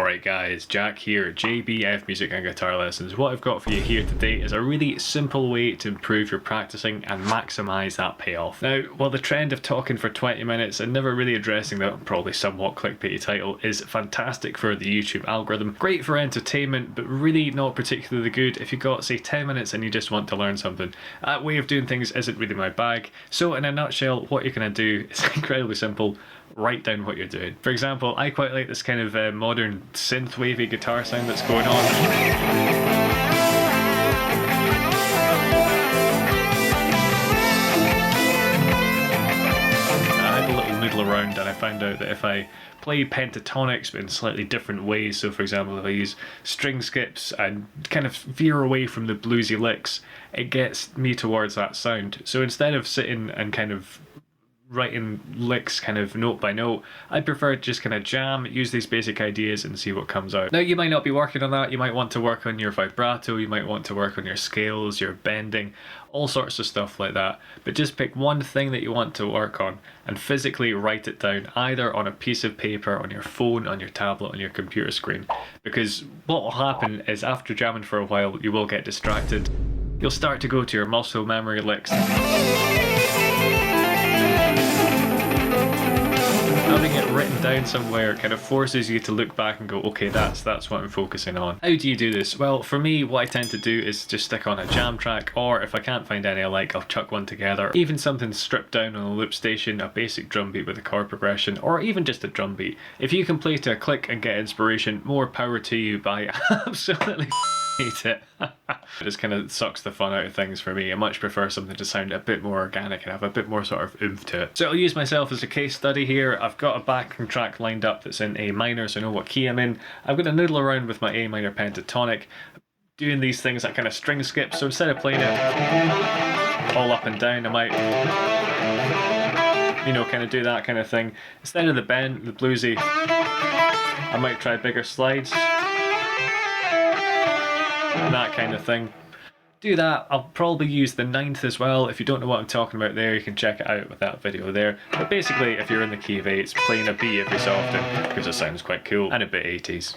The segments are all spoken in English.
Alright guys, Jack here, JBF Music and Guitar Lessons. What I've got for you here today is a really simple way to improve your practicing and maximise that payoff. Now, while the trend of talking for 20 minutes and never really addressing the probably somewhat clickbaity title is fantastic for the YouTube algorithm, great for entertainment, but really not particularly good if you've got, say, 10 minutes and you just want to learn something. That way of doing things isn't really my bag. So in a nutshell, what you're going to do is incredibly simple. Write down what you're doing. For example, I quite like this kind of modern synthwavy guitar sound that's going on. I had a little noodle around and I found out that if I play pentatonics but in slightly different ways, so for example if I use string skips and kind of veer away from the bluesy licks, it gets me towards that sound. So instead of sitting and kind of writing licks kind of note by note, I prefer to just kind of jam, use these basic ideas and see what comes out. Now you might not be working on that, you might want to work on your vibrato, you might want to work on your scales, your bending, all sorts of stuff like that, but just pick one thing that you want to work on and physically write it down either on a piece of paper, on your phone, on your tablet, on your computer screen, because what will happen is after jamming for a while you will get distracted. You'll start to go to your muscle memory licks. Having it written down somewhere kind of forces you to look back and go, okay, that's what I'm focusing on. How do you do this? Well, for me, what I tend to do is just stick on a jam track, or if I can't find any I like, I'll chuck one together. Even something stripped down on a loop station, a basic drum beat with a chord progression, or even just a drum beat. If you can play to a click and get inspiration, more power to you, but I absolutely hate it. It just kind of sucks the fun out of things for me. I much prefer something to sound a bit more organic and have a bit more sort of oomph to it. So I'll use myself as a case study here. I've got a backing track lined up that's in A minor, so I know what key I'm in. I'm going to noodle around with my A minor pentatonic, doing these things like kind of string skips. So instead of playing it all up and down, I might, you know, kind of do that kind of thing. Instead of the bend, the bluesy, I might try bigger slides. That kind of thing. Do that. I'll probably use the 9th as well. If you don't know what I'm talking about there, you can check it out with that video there. But basically, if you're in the key of A, it's playing a B every so often because it sounds quite cool and a bit 80s.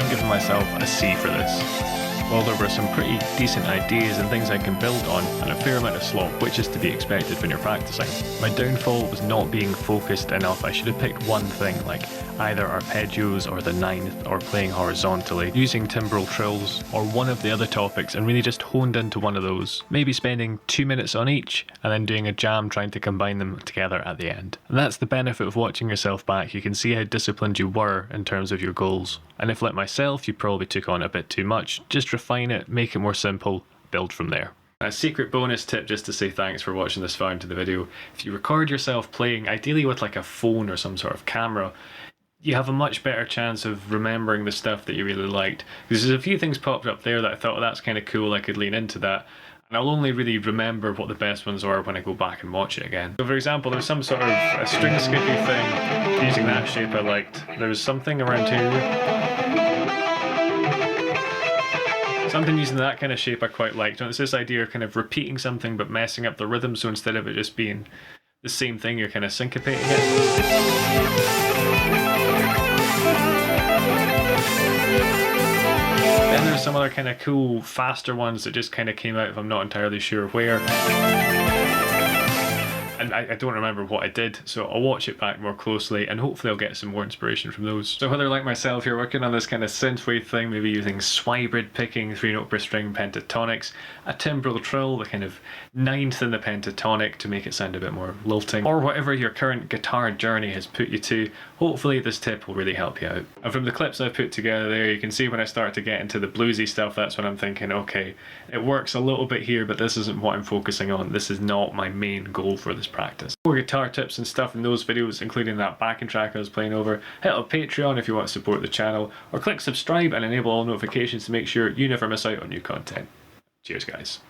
I'm giving myself a C for this. While there were some pretty decent ideas and things I can build on, and a fair amount of slop, which is to be expected when you're practicing, my downfall was not being focused enough. I should have picked one thing, like either arpeggios or the ninth, or playing horizontally, using timbral trills, or one of the other topics, and really just honed into one of those. Maybe spending 2 minutes on each, and then doing a jam trying to combine them together at the end. And that's the benefit of watching yourself back. You can see how disciplined you were in terms of your goals. And if, like myself, you probably took on a bit too much, just refine it, make it more simple, build from there. A secret bonus tip just to say thanks for watching this far into the video. If you record yourself playing, ideally with like a phone or some sort of camera, you have a much better chance of remembering the stuff that you really liked. Because there's a few things popped up there that I thought, oh, that's kind of cool, I could lean into that. And I'll only really remember what the best ones are when I go back and watch it again. So for example, there's some sort of a string skippy thing, using that shape I liked. There was something around here. Something using that kind of shape I quite liked. And it's this idea of kind of repeating something but messing up the rhythm, so instead of it just being the same thing, you're kind of syncopating it. Then there's some other kind of cool, faster ones that just kind of came out, if I'm not entirely sure where. And I don't remember what I did, so I'll watch it back more closely and hopefully I'll get some more inspiration from those. So whether like myself you're working on this kind of synthwave thing, maybe using swybrid picking, 3-note per string pentatonics, a timbral trill, the kind of ninth in the pentatonic to make it sound a bit more lilting, or whatever your current guitar journey has put you to, hopefully this tip will really help you out. And from the clips I've put together there, you can see when I start to get into the bluesy stuff, that's when I'm thinking, okay, it works a little bit here, but this isn't what I'm focusing on. This is not my main goal for this practice. More guitar tips and stuff in those videos, including that backing track I was playing over. Hit up Patreon if you want to support the channel, or click subscribe and enable all notifications to make sure you never miss out on new content. Cheers guys.